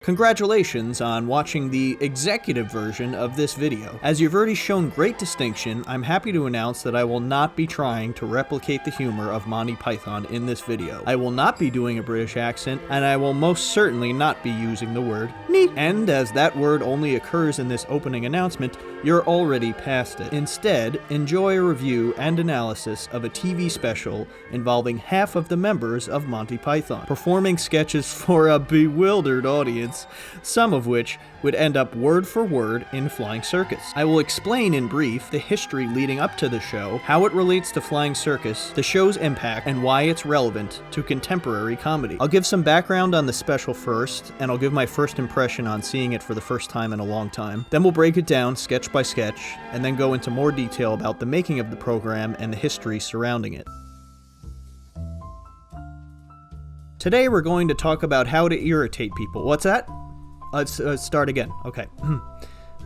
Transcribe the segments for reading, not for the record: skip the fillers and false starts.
Congratulations on watching the executive version of this video. As you've already shown great distinction, I'm happy to announce that I will not be trying to replicate the humor of Monty Python in this video. I will not be doing a British accent, and I will most certainly not be using the word neat. And as that word only occurs in this opening announcement, you're already past it. Instead, enjoy a review and analysis of a TV special involving half of the members of Monty Python, performing sketches for a bewildered audience, some of which would end up word for word in Flying Circus. I will explain in brief the history leading up to the show, how it relates to Flying Circus, the show's impact, and why it's relevant to contemporary comedy. I'll give some background on the special first, and I'll give my first impression on seeing it for the first time in a long time. Then we'll break it down sketch by sketch, and then go into more detail about the making of the program and the history surrounding it. Today we're going to talk about how to irritate people. What's that? Let's start again. Okay.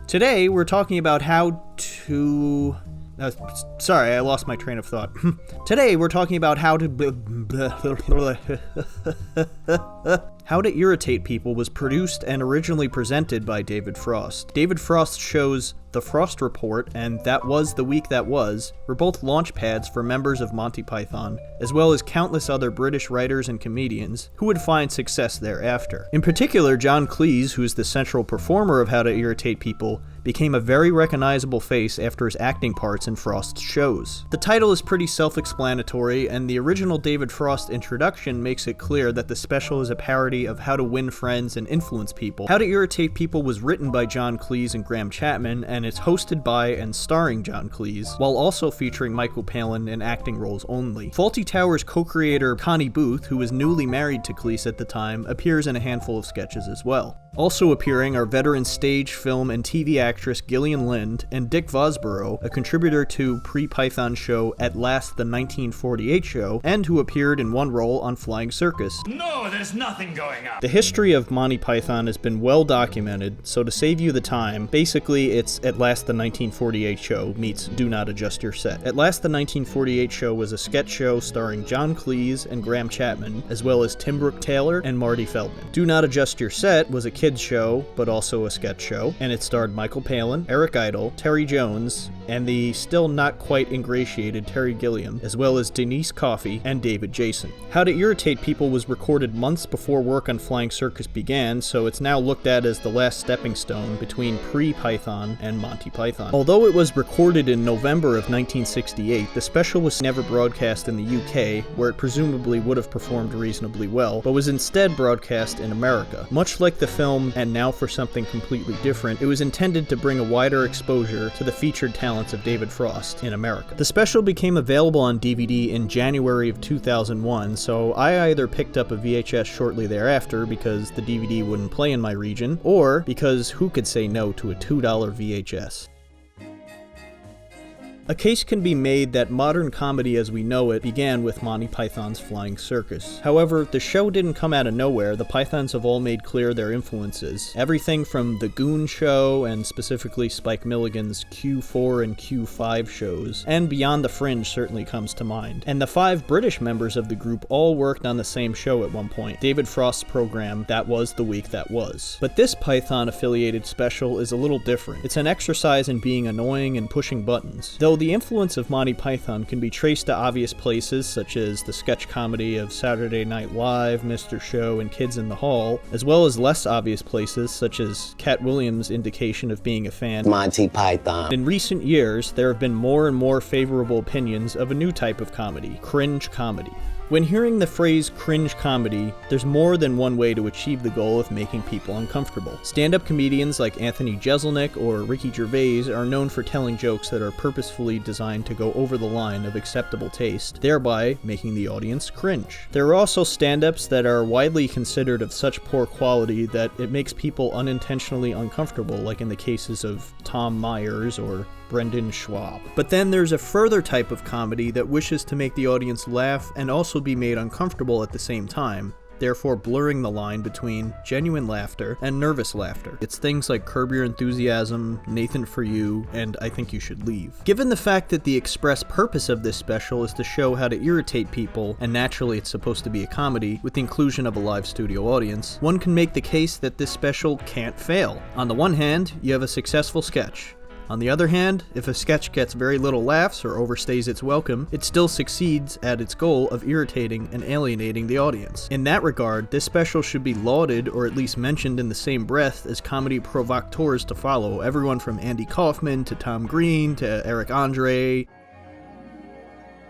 Today we're talking about how to... sorry, I lost my train of thought. Today we're talking about how to Irritate People was produced and originally presented by David Frost. David Frost's shows The Frost Report and That Was the Week That Was were both launch pads for members of Monty Python, as well as countless other British writers and comedians who would find success thereafter. In particular, John Cleese, who is the central performer of How to Irritate People, became a very recognizable face after his acting parts in Frost's shows. The title is pretty self-explanatory, and the original David Frost introduction makes it clear that the special is a parody of how to win friends and influence people. How to Irritate People was written by John Cleese and Graham Chapman, and it's hosted by and starring John Cleese, while also featuring Michael Palin in acting roles only. Fawlty Towers co-creator Connie Booth, who was newly married to Cleese at the time, appears in a handful of sketches as well. Also appearing are veteran stage, film, and TV actress Gillian Lind and Dick Vosborough, a contributor to Pre-Python show At Last the 1948 Show, and who appeared in one role on Flying Circus. No, there's nothing going on. The history of Monty Python has been well documented, so to save you the time, basically it's At Last the 1948 Show meets Do Not Adjust Your Set. At Last the 1948 Show was a sketch show starring John Cleese and Graham Chapman, as well as Tim Brooke Taylor and Marty Feldman. Do Not Adjust Your Set was a kids show, but also a sketch show, and it starred Michael Palin, Eric Idle, Terry Jones, and the still not quite ingratiated Terry Gilliam, as well as Denise Coffey and David Jason. How to Irritate People was recorded months before work on Flying Circus began, so it's now looked at as the last stepping stone between Pre-Python and Monty Python. Although it was recorded in November of 1968, the special was never broadcast in the UK, where it presumably would have performed reasonably well, but was instead broadcast in America. Much like the film And Now for Something Completely Different, it was intended to bring a wider exposure to the featured talents of David Frost in America. The special became available on DVD in January of 2001, so I either picked up a VHS shortly thereafter because the DVD wouldn't play in my region, or because who could say no to a $2 VHS? A case can be made that modern comedy as we know it began with Monty Python's Flying Circus. However, the show didn't come out of nowhere. The Pythons have all made clear their influences. Everything from The Goon Show, and specifically Spike Milligan's Q4 and Q5 shows, and Beyond the Fringe certainly comes to mind. And the 5 British members of the group all worked on the same show at one point, David Frost's program That Was the Week That Was. But this Python-affiliated special is a little different. It's an exercise in being annoying and pushing buttons. Though the influence of Monty Python can be traced to obvious places such as the sketch comedy of Saturday Night Live, Mr. Show, and Kids in the Hall, as well as less obvious places such as Cat Williams' indication of being a fan, Monty Python. In recent years, there have been more and more favorable opinions of a new type of comedy, cringe comedy. When hearing the phrase cringe comedy, there's more than one way to achieve the goal of making people uncomfortable. Stand-up comedians like Anthony Jeselnik or Ricky Gervais are known for telling jokes that are purposefully designed to go over the line of acceptable taste, thereby making the audience cringe. There are also stand-ups that are widely considered of such poor quality that it makes people unintentionally uncomfortable, like in the cases of Tom Myers or Brendan Schwab. But then there's a further type of comedy that wishes to make the audience laugh and also be made uncomfortable at the same time. therefore blurring the line between genuine laughter and nervous laughter. It's things like Curb Your Enthusiasm, Nathan For You, and I Think You Should Leave. Given the fact that the express purpose of this special is to show how to irritate people, and naturally it's supposed to be a comedy, with the inclusion of a live studio audience, one can make the case that this special can't fail. On the one hand, you have a successful sketch. On the other hand, if a sketch gets very little laughs or overstays its welcome, it still succeeds at its goal of irritating and alienating the audience. In that regard, this special should be lauded or at least mentioned in the same breath as comedy provocateurs to follow, everyone from Andy Kaufman to Tom Green to Eric Andre.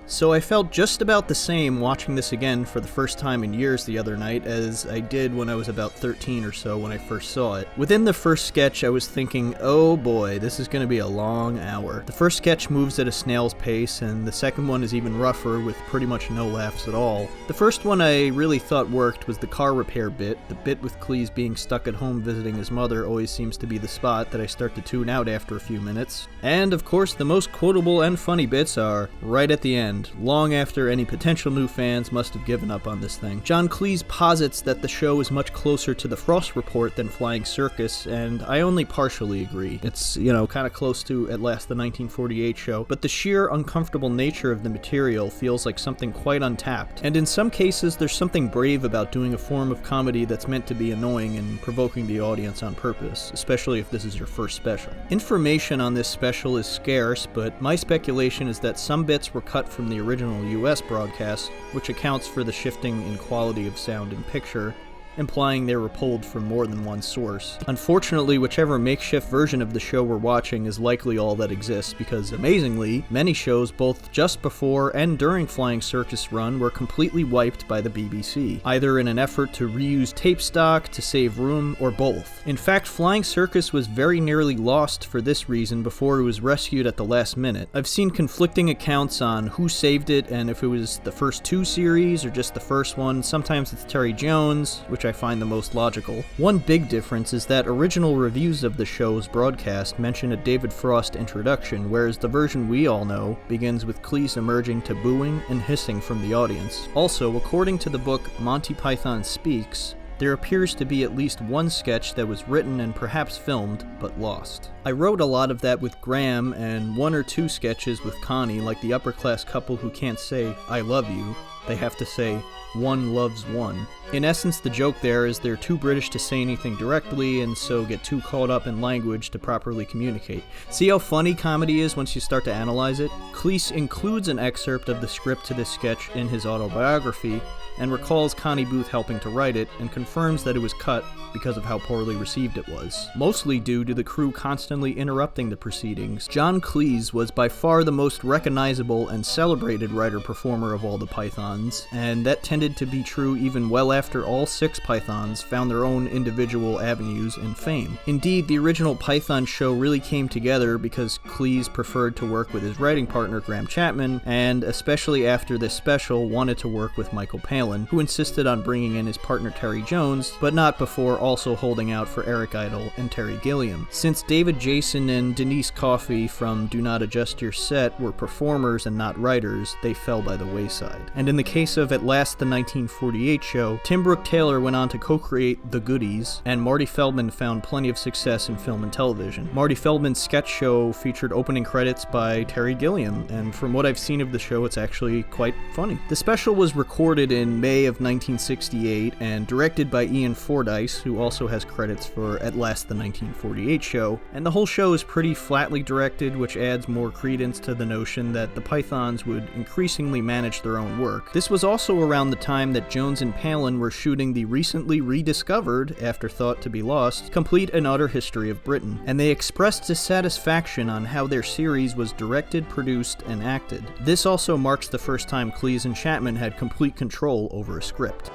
So I felt just about the same watching this again for the first time in years the other night as I did when I was about 13 or so when I first saw it. Within the first sketch I was thinking, oh boy, this is going to be a long hour. The first sketch moves at a snail's pace and the second one is even rougher with pretty much no laughs at all. The first one I really thought worked was the car repair bit. The bit with Cleese being stuck at home visiting his mother always seems to be the spot that I start to tune out after a few minutes. And of course the most quotable and funny bits are right at the end, long after any potential new fans must have given up on this thing. John Cleese posits that the show is much closer to the Frost Report than Flying Circus, and I only partially agree. It's, kind of close to At Last the 1948 show, but the sheer uncomfortable nature of the material feels like something quite untapped. And in some cases, there's something brave about doing a form of comedy that's meant to be annoying and provoking the audience on purpose, especially if this is your first special. Information on this special is scarce, but my speculation is that some bits were cut from the original US broadcast, which accounts for the shifting in quality of sound and picture, implying they were pulled from more than one source. Unfortunately, whichever makeshift version of the show we're watching is likely all that exists because, amazingly, many shows both just before and during Flying Circus run were completely wiped by the BBC, either in an effort to reuse tape stock, to save room, or both. In fact, Flying Circus was very nearly lost for this reason before it was rescued at the last minute. I've seen conflicting accounts on who saved it and if it was the first two series or just the first one. Sometimes it's Terry Jones, which I find the most logical. One big difference is that original reviews of the show's broadcast mention a David Frost introduction, whereas the version we all know begins with Cleese emerging to booing and hissing from the audience. Also, according to the book Monty Python Speaks, there appears to be at least one sketch that was written and perhaps filmed, but lost. I wrote a lot of that with Graham, and one or two sketches with Connie, like the upper-class couple who can't say, "I love you." They have to say, "One loves one." In essence, the joke there is they're too British to say anything directly, and so get too caught up in language to properly communicate. See how funny comedy is once you start to analyze it? Cleese includes an excerpt of the script to this sketch in his autobiography, and recalls Connie Booth helping to write it, and confirms that it was cut because of how poorly received it was. Mostly due to the crew constantly interrupting the proceedings, John Cleese was by far the most recognizable and celebrated writer-performer of all the Pythons, and that tended to be true even well after all 6 Pythons found their own individual avenues in fame. Indeed, the original Python show really came together because Cleese preferred to work with his writing partner Graham Chapman, and especially after this special wanted to work with Michael Palin, who insisted on bringing in his partner Terry Jones, but not before also holding out for Eric Idle and Terry Gilliam. Since David Jason and Denise Coffey from Do Not Adjust Your Set were performers and not writers, they fell by the wayside. And in the case of At Last the 1948 show, Tim Brooke Taylor went on to co-create The Goodies, and Marty Feldman found plenty of success in film and television. Marty Feldman's sketch show featured opening credits by Terry Gilliam, and from what I've seen of the show, it's actually quite funny. The special was recorded in May of 1968 and directed by Ian Fordyce, who also has credits for At Last the 1948 show, and the whole show is pretty flatly directed, which adds more credence to the notion that the Pythons would increasingly manage their own work. This was also around the time that Jones and Palin were shooting the recently rediscovered, after thought to be lost, Complete and Utter History of Britain, and they expressed dissatisfaction on how their series was directed, produced, and acted. This also marks the first time Cleese and Chapman had complete control over a script.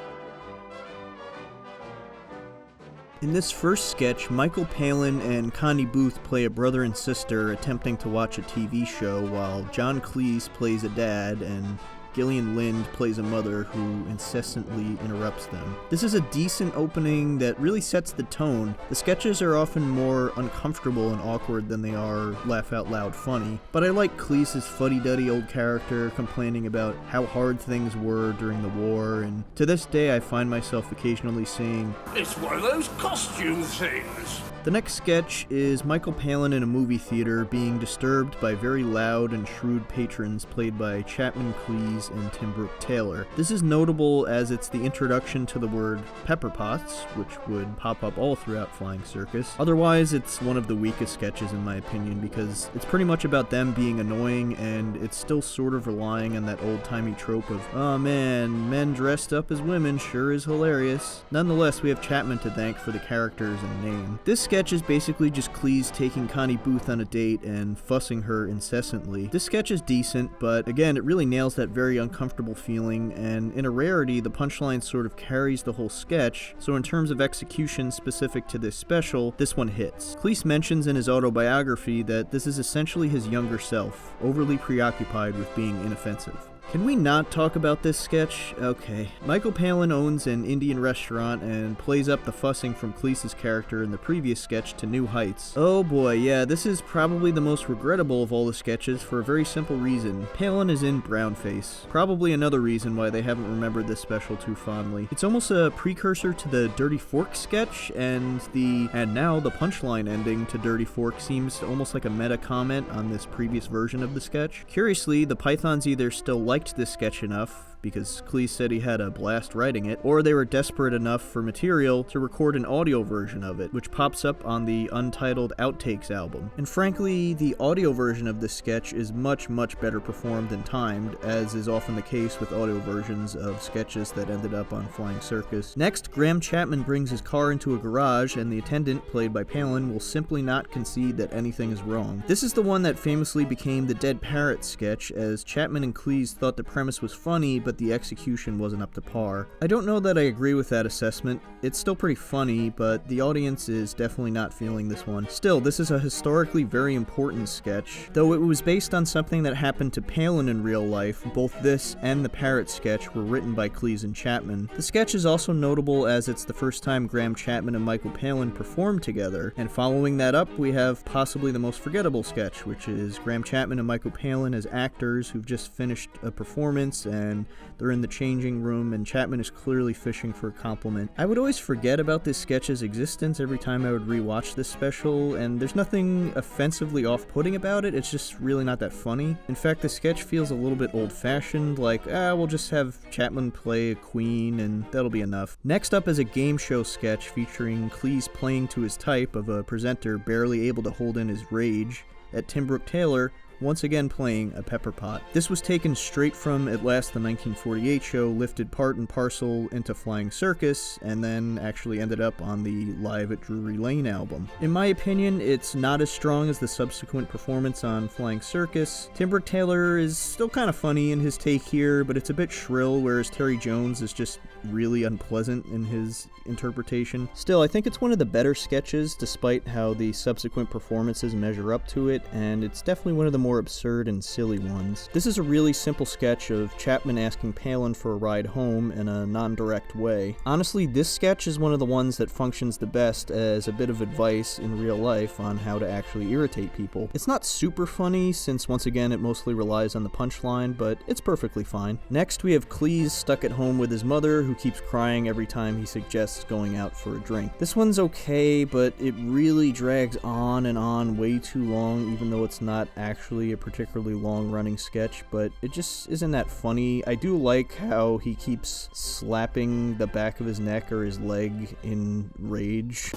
In this first sketch, Michael Palin and Connie Booth play a brother and sister attempting to watch a TV show while John Cleese plays a dad and Gillian Lind plays a mother who incessantly interrupts them. This is a decent opening that really sets the tone. The sketches are often more uncomfortable and awkward than they are laugh-out-loud funny, but I like Cleese's fuddy-duddy old character complaining about how hard things were during the war, and to this day I find myself occasionally saying, It's one of those costume things. The next sketch is Michael Palin in a movie theater being disturbed by very loud and shrewd patrons played by Chapman, Cleese, and Tim Brooke Taylor. This is notable as it's the introduction to the word pepper pots, which would pop up all throughout Flying Circus. Otherwise, it's one of the weakest sketches in my opinion because it's pretty much about them being annoying, and it's still sort of relying on that old-timey trope of, oh man, men dressed up as women sure is hilarious. Nonetheless, we have Chapman to thank for the characters and name. This sketch is basically just Cleese taking Connie Booth on a date and fussing her incessantly. This sketch is decent, but again, it really nails that very uncomfortable feeling, and in a rarity, the punchline sort of carries the whole sketch, so in terms of execution specific to this special, this one hits. Cleese mentions in his autobiography that this is essentially his younger self, overly preoccupied with being inoffensive. Can we not talk about this sketch? Okay. Michael Palin owns an Indian restaurant and plays up the fussing from Cleese's character in the previous sketch to new heights. Oh boy, yeah, this is probably the most regrettable of all the sketches for a very simple reason. Palin is in brownface. Probably another reason why they haven't remembered this special too fondly. It's almost a precursor to the Dirty Fork sketch, and now the punchline ending to Dirty Fork seems almost like a meta comment on this previous version of the sketch. Curiously, the Pythons either still liked this sketch enough, because Cleese said he had a blast writing it, or they were desperate enough for material to record an audio version of it, which pops up on the Untitled Outtakes album. And frankly, the audio version of this sketch is much better performed than timed, as is often the case with audio versions of sketches that ended up on Flying Circus. Next, Graham Chapman brings his car into a garage, and the attendant, played by Palin, will simply not concede that anything is wrong. This is the one that famously became the Dead Parrot sketch, as Chapman and Cleese thought the premise was funny, but the execution wasn't up to par. I don't know that I agree with that assessment. It's still pretty funny, but the audience is definitely not feeling this one. Still, this is a historically very important sketch. Though it was based on something that happened to Palin in real life, both this and the Parrot sketch were written by Cleese and Chapman. The sketch is also notable as it's the first time Graham Chapman and Michael Palin performed together, and following that up, we have possibly the most forgettable sketch, which is Graham Chapman and Michael Palin as actors who've just finished a performance, and they're in the changing room, and Chapman is clearly fishing for a compliment. I would always forget about this sketch's existence every time I would rewatch this special, and there's nothing offensively off-putting about it, it's just really not that funny. In fact, the sketch feels a little bit old-fashioned, like, we'll just have Chapman play a queen, and that'll be enough. Next up is a game show sketch featuring Cleese playing to his type of a presenter barely able to hold in his rage at Tim Brooke Taylor, once again playing a pepper pot. This was taken straight from At Last the 1948 show, lifted part and parcel into Flying Circus, and then actually ended up on the Live at Drury Lane album. In my opinion, it's not as strong as the subsequent performance on Flying Circus. Tim Brooke Taylor is still kind of funny in his take here, but it's a bit shrill, whereas Terry Jones is just really unpleasant in his interpretation. Still, I think it's one of the better sketches, despite how the subsequent performances measure up to it, and it's definitely one of the more absurd and silly ones. This is a really simple sketch of Chapman asking Palin for a ride home in a non-direct way. Honestly, this sketch is one of the ones that functions the best as a bit of advice in real life on how to actually irritate people. It's not super funny, since once again it mostly relies on the punchline, but it's perfectly fine. Next, we have Cleese stuck at home with his mother, who keeps crying every time he suggests going out for a drink. This one's okay, but it really drags on and on way too long, even though it's not actually a particularly long-running sketch, but it just isn't that funny. I do like how he keeps slapping the back of his neck or his leg in rage,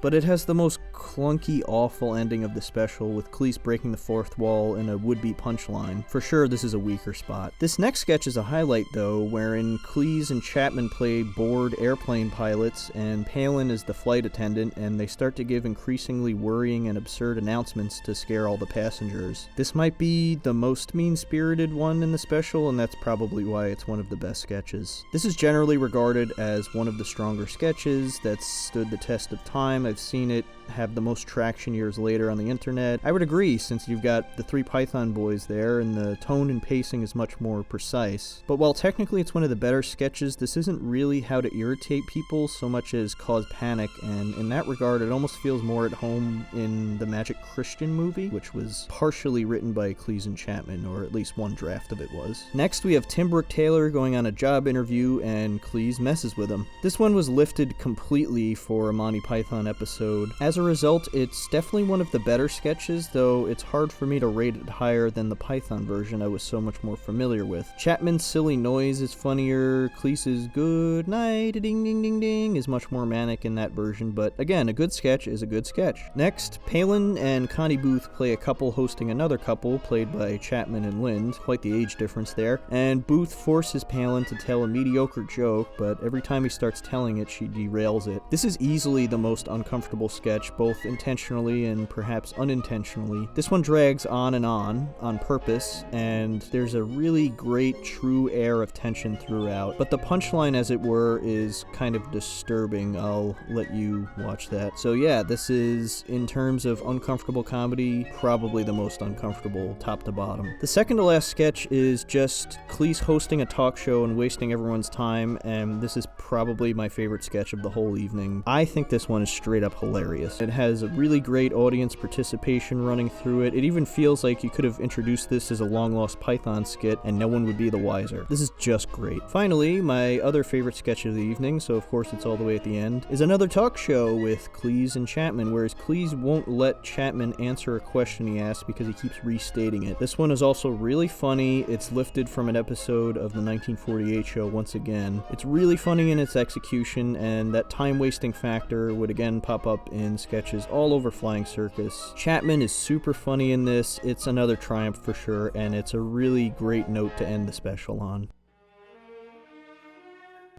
but it has the most clunky, awful ending of the special, with Cleese breaking the fourth wall in a would-be punchline. For sure, this is a weaker spot. This next sketch is a highlight, though, wherein Cleese and Chapman play bored airplane pilots, and Palin is the flight attendant, and they start to give increasingly worrying and absurd announcements to scare all the passengers. This might be the most mean-spirited one in the special, and that's probably why it's one of the best sketches. This is generally regarded as one of the stronger sketches that's stood the test of time. I've seen it have the most traction years later on the internet. I would agree, since you've got the three Python boys there, and the tone and pacing is much more precise. But while technically it's one of the better sketches, this isn't really how to irritate people so much as cause panic, and in that regard it almost feels more at home in the Magic Christian movie, which was partially written by Cleese and Chapman, or at least one draft of it was. Next we have Tim Brooke-Taylor going on a job interview and Cleese messes with him. This one was lifted completely for a Monty Python episode. As a result, it's definitely one of the better sketches, though it's hard for me to rate it higher than the Python version I was so much more familiar with. Chapman's silly noise is funnier, Cleese's good night ding ding ding ding is much more manic in that version, but again, a good sketch is a good sketch. Next, Palin and Connie Booth play a couple hosting another couple, played by Chapman and Lind, quite the age difference there, and Booth forces Palin to tell a mediocre joke, but every time he starts telling it, she derails it. This is easily the most uncomfortable sketch, both intentionally and perhaps unintentionally. This one drags on purpose, and there's a really great true air of tension throughout, but the punchline, as it were, is kind of disturbing. I'll let you watch that. So yeah, this is, in terms of uncomfortable comedy, probably the most uncomfortable top to bottom. The second to last sketch is just Cleese hosting a talk show and wasting everyone's time, and this is probably my favorite sketch of the whole evening. I think this one is straight up hilarious. It has a really great audience participation running through it. It even feels like you could have introduced this as a long-lost Python skit and no one would be the wiser. This is just great. Finally, my other favorite sketch of the evening, so of course it's all the way at the end, is another talk show with Cleese and Chapman, whereas Cleese won't let Chapman answer a question he asks because he keeps restating it. This one is also really funny. It's lifted from an episode of the 1948 show once again. It's really funny in its execution, and that time-wasting factor would again pop up in sketches all over Flying Circus. Chapman is super funny in this. It's another triumph for sure, and it's a really great note to end the special on.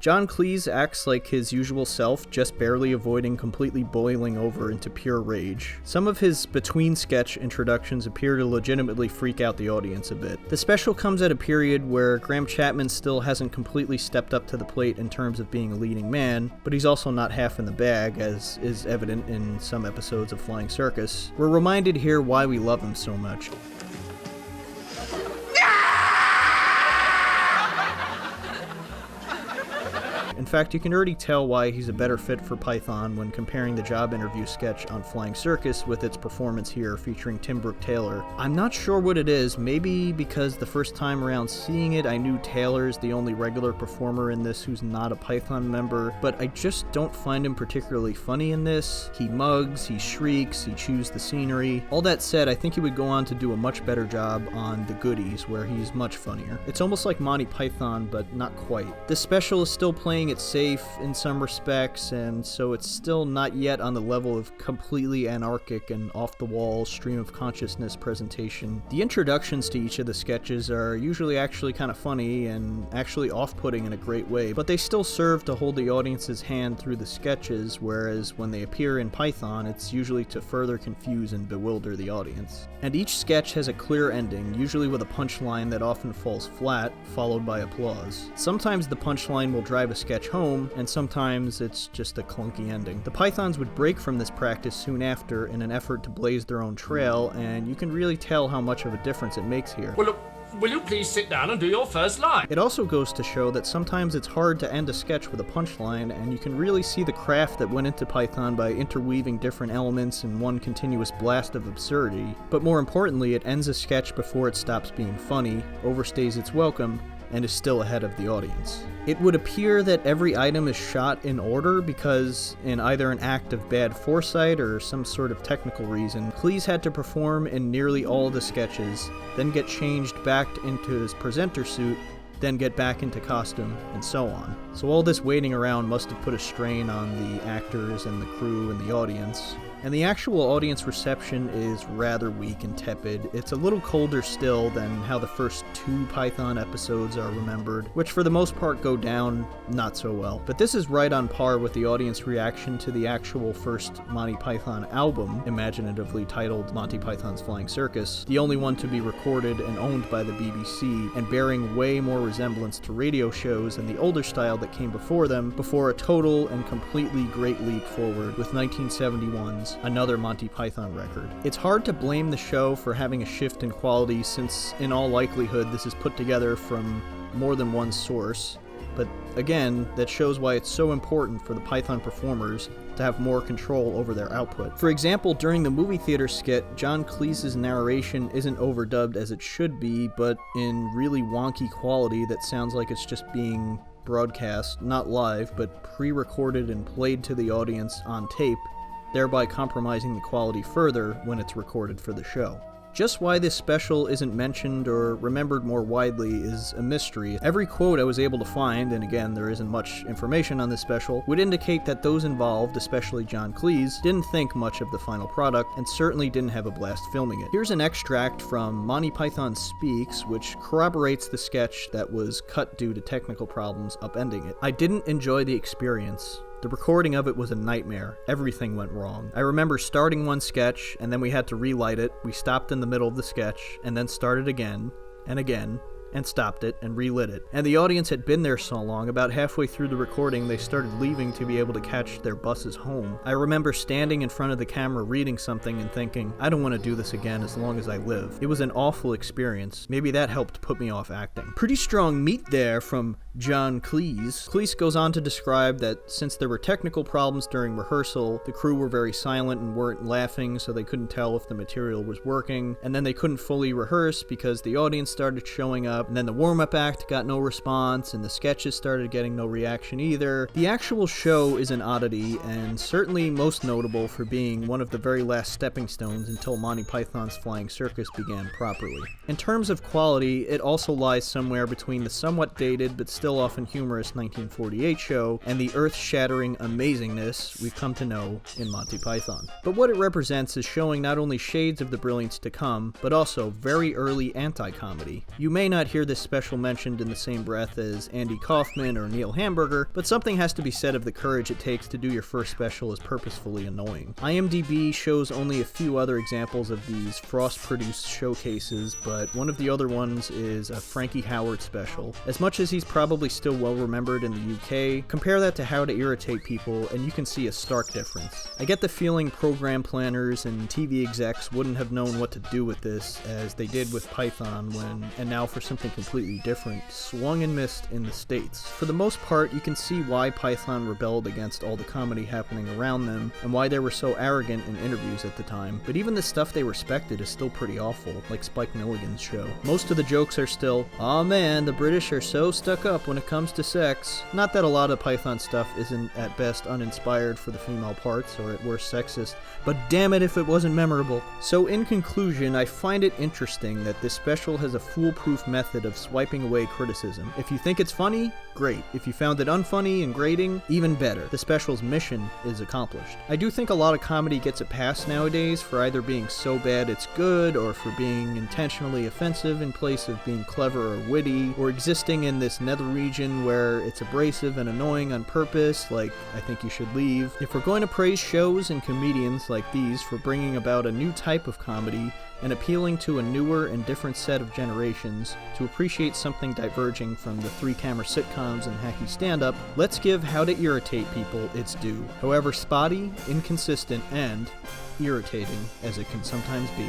John Cleese acts like his usual self, just barely avoiding completely boiling over into pure rage. Some of his between-sketch introductions appear to legitimately freak out the audience a bit. The special comes at a period where Graham Chapman still hasn't completely stepped up to the plate in terms of being a leading man, but he's also not half in the bag, as is evident in some episodes of Flying Circus. We're reminded here why we love him so much. In fact, you can already tell why he's a better fit for Python when comparing the job interview sketch on Flying Circus with its performance here featuring Tim Brooke-Taylor. I'm not sure what it is, maybe because the first time around seeing it I knew Taylor's the only regular performer in this who's not a Python member, but I just don't find him particularly funny in this. He mugs, he shrieks, he chews the scenery. All that said, I think he would go on to do a much better job on The Goodies, where he's much funnier. It's almost like Monty Python, but not quite. This special is still playing it safe in some respects, and so it's still not yet on the level of completely anarchic and off-the-wall stream of consciousness presentation. The introductions to each of the sketches are usually actually kind of funny and actually off-putting in a great way, but they still serve to hold the audience's hand through the sketches, whereas when they appear in Python, it's usually to further confuse and bewilder the audience. And each sketch has a clear ending, usually with a punchline that often falls flat, followed by applause. Sometimes the punchline will drive a sketch home, and sometimes it's just a clunky ending. The Pythons would break from this practice soon after in an effort to blaze their own trail, and you can really tell how much of a difference it makes here. Well, look, will you please sit down and do your first line? It also goes to show that sometimes it's hard to end a sketch with a punchline, and you can really see the craft that went into Python by interweaving different elements in one continuous blast of absurdity. But more importantly, it ends a sketch before it stops being funny, overstays its welcome, and is still ahead of the audience. It would appear that every item is shot in order because, in either an act of bad foresight or some sort of technical reason, Cleese had to perform in nearly all the sketches, then get changed back into his presenter suit, then get back into costume, and so on. So all this waiting around must have put a strain on the actors and the crew and the audience. And the actual audience reception is rather weak and tepid. It's a little colder still than how the first 2 Python episodes are remembered, which for the most part go down not so well. But this is right on par with the audience reaction to the actual first Monty Python album, imaginatively titled Monty Python's Flying Circus, the only one to be recorded and owned by the BBC, and bearing way more resemblance to radio shows and the older style that came before them, before a total and completely great leap forward with 1971's is another Monty Python record. It's hard to blame the show for having a shift in quality since, in all likelihood, this is put together from more than one source. But again, that shows why it's so important for the Python performers to have more control over their output. For example, during the movie theater skit, John Cleese's narration isn't overdubbed as it should be, but in really wonky quality that sounds like it's just being broadcast, not live, but pre-recorded and played to the audience on tape, thereby compromising the quality further when it's recorded for the show. Just why this special isn't mentioned or remembered more widely is a mystery. Every quote I was able to find, and again there isn't much information on this special, would indicate that those involved, especially John Cleese, didn't think much of the final product and certainly didn't have a blast filming it. Here's an extract from Monty Python Speaks, which corroborates the sketch that was cut due to technical problems upending it. "I didn't enjoy the experience. The recording of it was a nightmare. Everything went wrong. I remember starting one sketch, and then we had to relight it. We stopped in the middle of the sketch, and then started again, and stopped it, and relit it. And the audience had been there so long, about halfway through the recording, they started leaving to be able to catch their buses home. I remember standing in front of the camera reading something and thinking, I don't want to do this again as long as I live. It was an awful experience. Maybe that helped put me off acting." Pretty strong meat there from John Cleese. Cleese goes on to describe that since there were technical problems during rehearsal, the crew were very silent and weren't laughing, so they couldn't tell if the material was working, and then they couldn't fully rehearse because the audience started showing up, and then the warm-up act got no response, and the sketches started getting no reaction either. The actual show is an oddity, and certainly most notable for being one of the very last stepping stones until Monty Python's Flying Circus began properly. In terms of quality, it also lies somewhere between the somewhat dated but still often humorous 1948 show and the earth-shattering amazingness we've come to know in Monty Python. But what it represents is showing not only shades of the brilliance to come, but also very early anti-comedy. You may not hear this special mentioned in the same breath as Andy Kaufman or Neil Hamburger, but something has to be said of the courage it takes to do your first special as purposefully annoying. IMDb shows only a few other examples of these Frost-produced showcases, but one of the other ones is a Frankie Howerd special. As much as he's probably still well remembered in the UK, compare that to How to Irritate People and you can see a stark difference. I get the feeling program planners and TV execs wouldn't have known what to do with this as they did with Python when, and now for something completely different, swung and missed in the States. For the most part, you can see why Python rebelled against all the comedy happening around them and why they were so arrogant in interviews at the time, but even the stuff they respected is still pretty awful, like Spike Milligan's show. Most of the jokes are still, "Aw man, the British are so stuck up when it comes to sex." Not that a lot of Python stuff isn't at best uninspired for the female parts or at worst sexist, but damn it if it wasn't memorable. So in conclusion, I find it interesting that this special has a foolproof method of swiping away criticism. If you think it's funny, great. If you found it unfunny and grating, even better. The special's mission is accomplished. I do think a lot of comedy gets a pass nowadays for either being so bad it's good or for being intentionally offensive in place of being clever or witty, or existing in this nether region where it's abrasive and annoying on purpose, like I Think You Should Leave. If we're going to praise shows and comedians like these for bringing about a new type of comedy and appealing to a newer and different set of generations to appreciate something diverging from the three-camera sitcoms and hacky stand-up, let's give How to Irritate People its due, however spotty, inconsistent, and irritating as it can sometimes be.